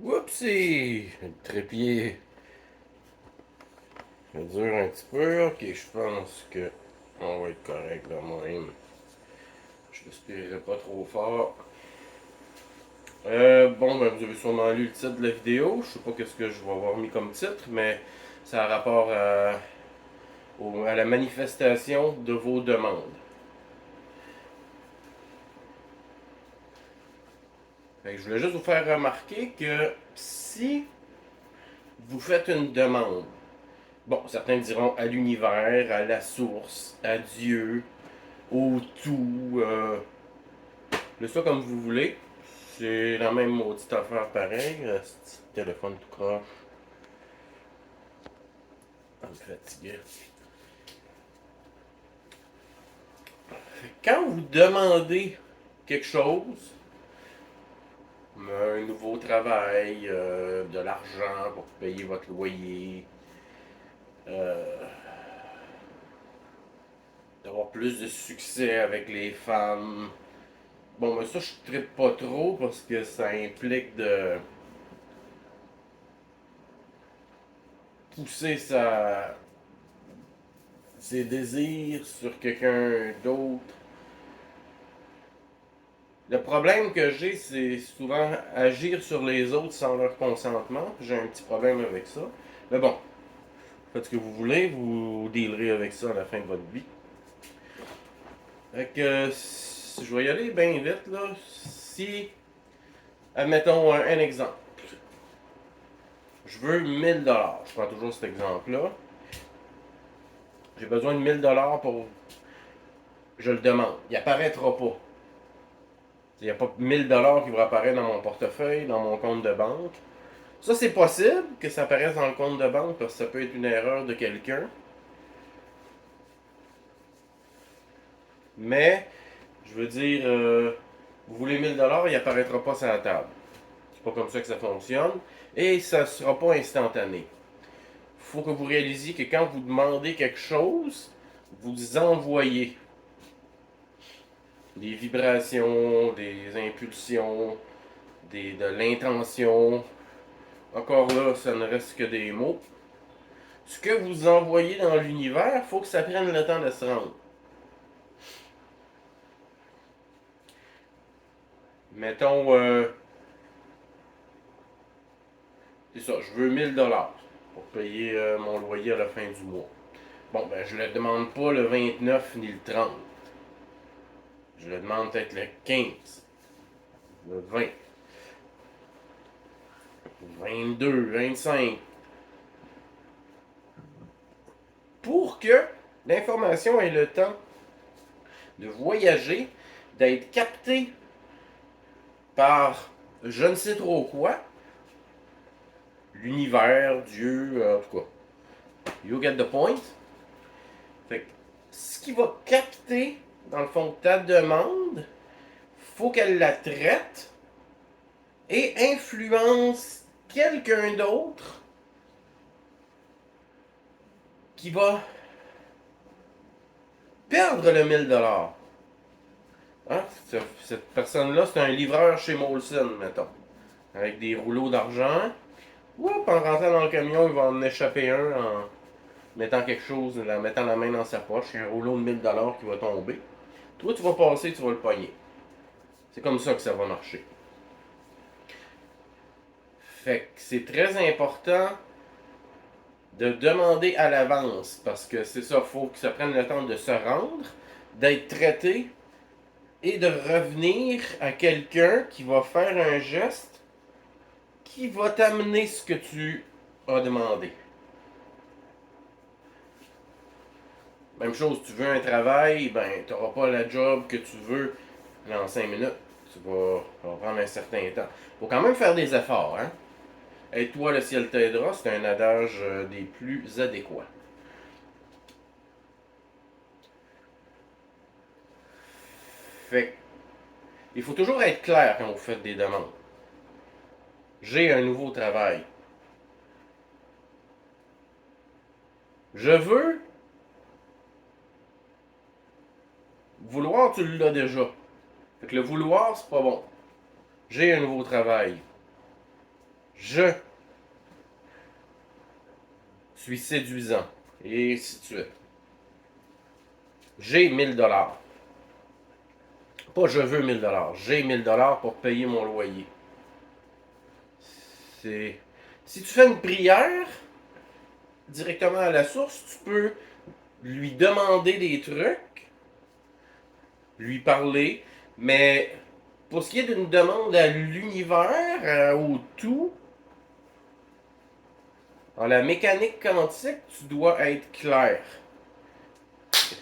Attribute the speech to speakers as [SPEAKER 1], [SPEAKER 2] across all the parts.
[SPEAKER 1] Whoopsie! Le trépied, ça dure un petit peu. Ok, je pense que on va être correct de même. Je respirerai pas trop fort. Bon, ben, vous avez sûrement lu le titre de la vidéo. Je sais pas qu'est-ce que je vais avoir mis comme titre, mais ça a rapport à la manifestation de vos demandes. Fait que je voulais juste vous faire remarquer que si vous faites une demande, bon, certains diront à l'univers, à la source, à Dieu, au tout, le comme vous voulez. C'est la même maudite affaire pareil. Ce téléphone tout croche. Ça me fatiguait. Quand vous demandez quelque chose, un nouveau travail, de l'argent pour payer votre loyer, euh, d'avoir plus de succès avec les femmes. Bon, mais ça, je ne pas trop parce que ça implique de pousser ses désirs sur quelqu'un d'autre. Le problème que j'ai, c'est souvent agir sur les autres sans leur consentement. J'ai un petit problème avec ça. Mais bon, faites ce que vous voulez, vous dealerez avec ça à la fin de votre vie. Fait que, je vais y aller bien vite, là. Si, admettons un exemple. Je veux 1000 dollars. Je prends toujours cet exemple-là. J'ai besoin de 1000 dollars pour. Je le demande. Il apparaîtra pas. Il n'y a pas 1000 dollars qui vont apparaître dans mon portefeuille, dans mon compte de banque. Ça, c'est possible que ça apparaisse dans le compte de banque parce que ça peut être une erreur de quelqu'un. Mais, je veux dire, vous voulez 1000 dollars, il apparaîtra pas sur la table. C'est pas comme ça que ça fonctionne. Et ça ne sera pas instantané. Il faut que vous réalisiez que quand vous demandez quelque chose, vous envoyez des vibrations, des impulsions, de l'intention. Encore là, ça ne reste que des mots. Ce que vous envoyez dans l'univers, il faut que ça prenne le temps de se rendre. Mettons, c'est ça, je veux 1000 dollars pour payer mon loyer à la fin du mois. Bon, ben, je le demande pas le 29 ni le 30. Je le demande peut-être le 15, le 20, le 22, 25. Pour que l'information ait le temps de voyager, d'être captée par je ne sais trop quoi, l'univers, Dieu, en tout cas. You get the point? Fait que ce qui va capter, dans le fond, ta demande, faut qu'elle la traite et influence quelqu'un d'autre qui va perdre le 1000 dollars. Hein? Cette personne-là, c'est un livreur chez Molson, mettons, avec des rouleaux d'argent. Oups, en rentrant dans le camion, il va en échapper un en mettant quelque chose, en mettant la main dans sa poche. Il y a un rouleau de 1000 dollars qui va tomber. Toi, tu vas passer, tu vas le pogner. C'est comme ça que ça va marcher. Fait que c'est très important de demander à l'avance parce que c'est ça, il faut que ça prenne le temps de se rendre, d'être traité et de revenir à quelqu'un qui va faire un geste qui va t'amener ce que tu as demandé. Même chose, tu veux un travail, ben tu n'auras pas la job que tu veux en 5 minutes. Ça va prendre un certain temps. Faut quand même faire des efforts, hein? Et toi, le ciel t'aidera, c'est un adage des plus adéquats. Fait il faut toujours être clair quand vous faites des demandes. J'ai un nouveau travail. Je veux. Vouloir, tu l'as déjà. Fait que le vouloir, c'est pas bon. J'ai un nouveau travail. Je suis séduisant. Et ainsi de suite. J'ai 1000 $. Pas je veux 1000 $. J'ai 1000 $ pour payer mon loyer. C'est... Si tu fais une prière directement à la source, tu peux lui demander des trucs, lui parler, mais pour ce qui est d'une demande à l'univers, au tout, dans la mécanique quantique, tu dois être clair.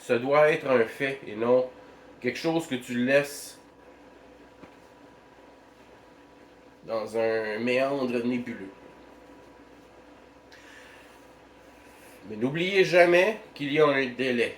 [SPEAKER 1] Ça doit être un fait et non quelque chose que tu laisses dans un méandre nébuleux. Mais n'oubliez jamais qu'il y a un délai.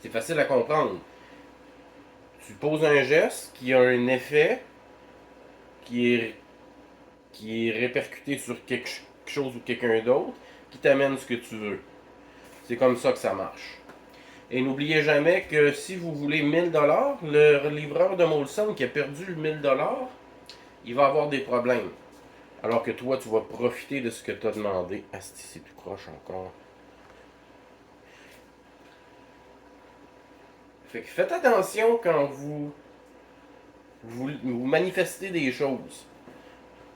[SPEAKER 1] C'est facile à comprendre. Tu poses un geste qui a un effet qui est, qui est répercuté sur quelque chose ou quelqu'un d'autre qui t'amène ce que tu veux. C'est comme ça que ça marche. Et n'oubliez jamais que si vous voulez 1000 $, le livreur de Molson qui a perdu 1000 $, il va avoir des problèmes. Alors que toi, tu vas profiter de ce que tu as demandé. Asti, c'est tout croche encore. Fait que faites attention quand vous manifestez des choses.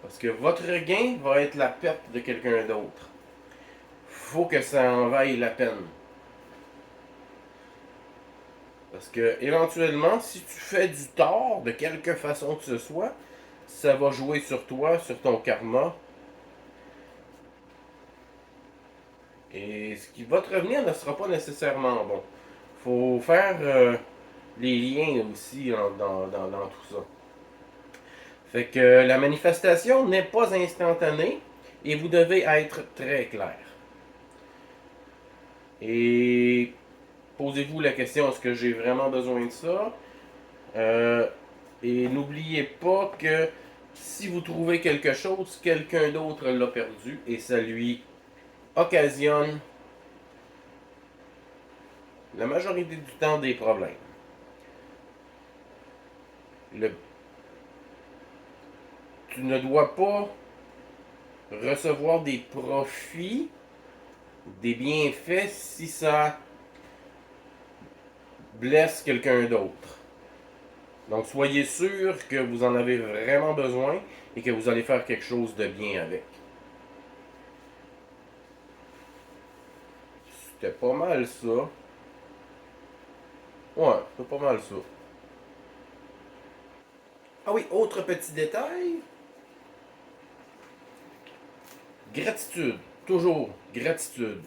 [SPEAKER 1] Parce que votre gain va être la perte de quelqu'un d'autre. Faut que ça en vaille la peine. Parce que éventuellement, si tu fais du tort de quelque façon que ce soit, ça va jouer sur toi, sur ton karma. Et ce qui va te revenir ne sera pas nécessairement bon. Faut faire les liens aussi dans tout ça. Fait que la manifestation n'est pas instantanée et vous devez être très clair. Et posez-vous la question, est-ce que j'ai vraiment besoin de ça? Et n'oubliez pas que si vous trouvez quelque chose, quelqu'un d'autre l'a perdu et ça lui occasionne la majorité du temps des problèmes. Le, tu ne dois pas recevoir des profits, des bienfaits si ça blesse quelqu'un d'autre. Donc soyez sûr que vous en avez vraiment besoin et que vous allez faire quelque chose de bien avec. C'était pas mal ça. Ouais, c'était pas mal ça. Ah oui, autre petit détail. Gratitude. Toujours gratitude.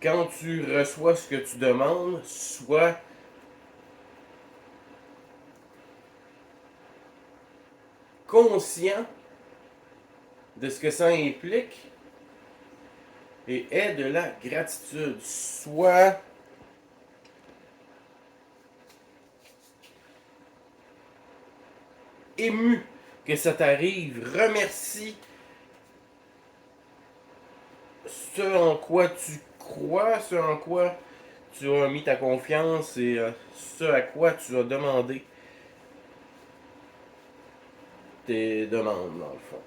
[SPEAKER 1] Quand tu reçois ce que tu demandes, sois conscient de ce que ça implique et aie de la gratitude. Sois ému que ça t'arrive. Remercie ce en quoi tu crois, ce en quoi tu as mis ta confiance et ce à quoi tu as demandé tes demandes, dans le fond.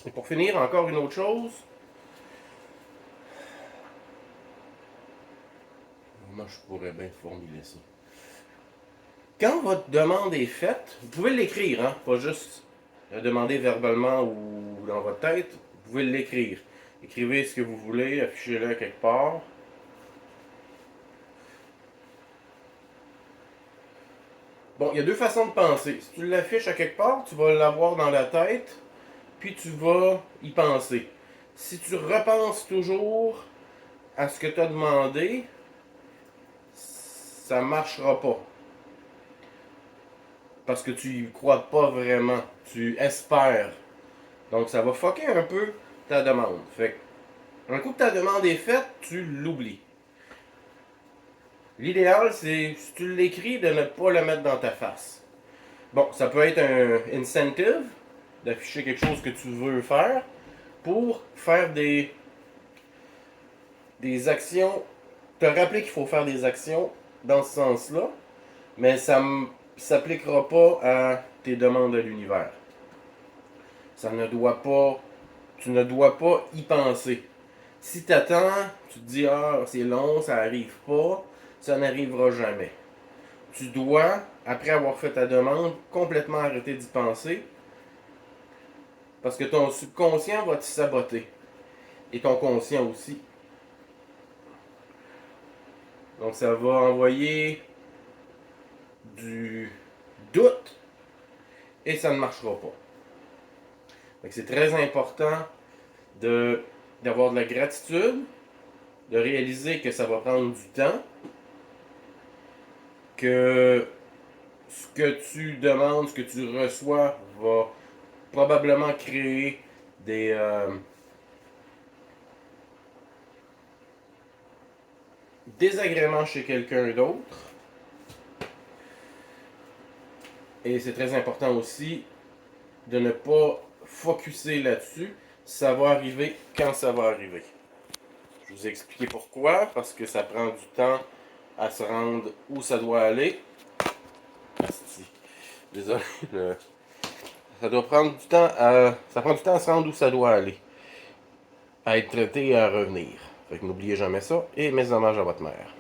[SPEAKER 1] Et pour finir, encore une autre chose. Moi, je pourrais bien formuler ça. Quand votre demande est faite, vous pouvez l'écrire, hein, pas juste la demander verbalement ou dans votre tête. Vous pouvez l'écrire. Écrivez ce que vous voulez, affichez-le quelque part. Bon, il y a deux façons de penser. Si tu l'affiches à quelque part, tu vas l'avoir dans la tête, puis tu vas y penser. Si tu repenses toujours à ce que tu as demandé, ça ne marchera pas. Parce que tu y crois pas vraiment. Tu espères. Donc ça va fucker un peu ta demande. Fait que, un coup que ta demande est faite, tu l'oublies. L'idéal, c'est, si tu l'écris, de ne pas le mettre dans ta face. Bon, ça peut être un incentive, d'afficher quelque chose que tu veux faire, pour faire des actions, te rappeler qu'il faut faire des actions dans ce sens-là, mais ça s'appliquera pas à tes demandes de l'univers. Ça ne doit pas, tu ne dois pas y penser. Si tu attends, tu te dis ah c'est long, ça n'arrive pas, ça n'arrivera jamais. Tu dois, après avoir fait ta demande, complètement arrêter d'y penser parce que ton subconscient va te saboter et ton conscient aussi. Donc ça va envoyer du doute et ça ne marchera pas. C'est très important d'avoir de la gratitude, de réaliser que ça va prendre du temps, que ce que tu demandes, ce que tu reçois va probablement créer des désagréments chez quelqu'un d'autre. Et c'est très important aussi de ne pas focusser là-dessus. Ça va arriver quand ça va arriver. Je vous ai expliqué pourquoi, parce que ça prend du temps à se rendre où ça doit aller. Asti. Désolé. Ça doit prendre du temps ça prend du temps à se rendre où ça doit aller. À être traité et à revenir. Fait que n'oubliez jamais ça. Et mes hommages à votre mère.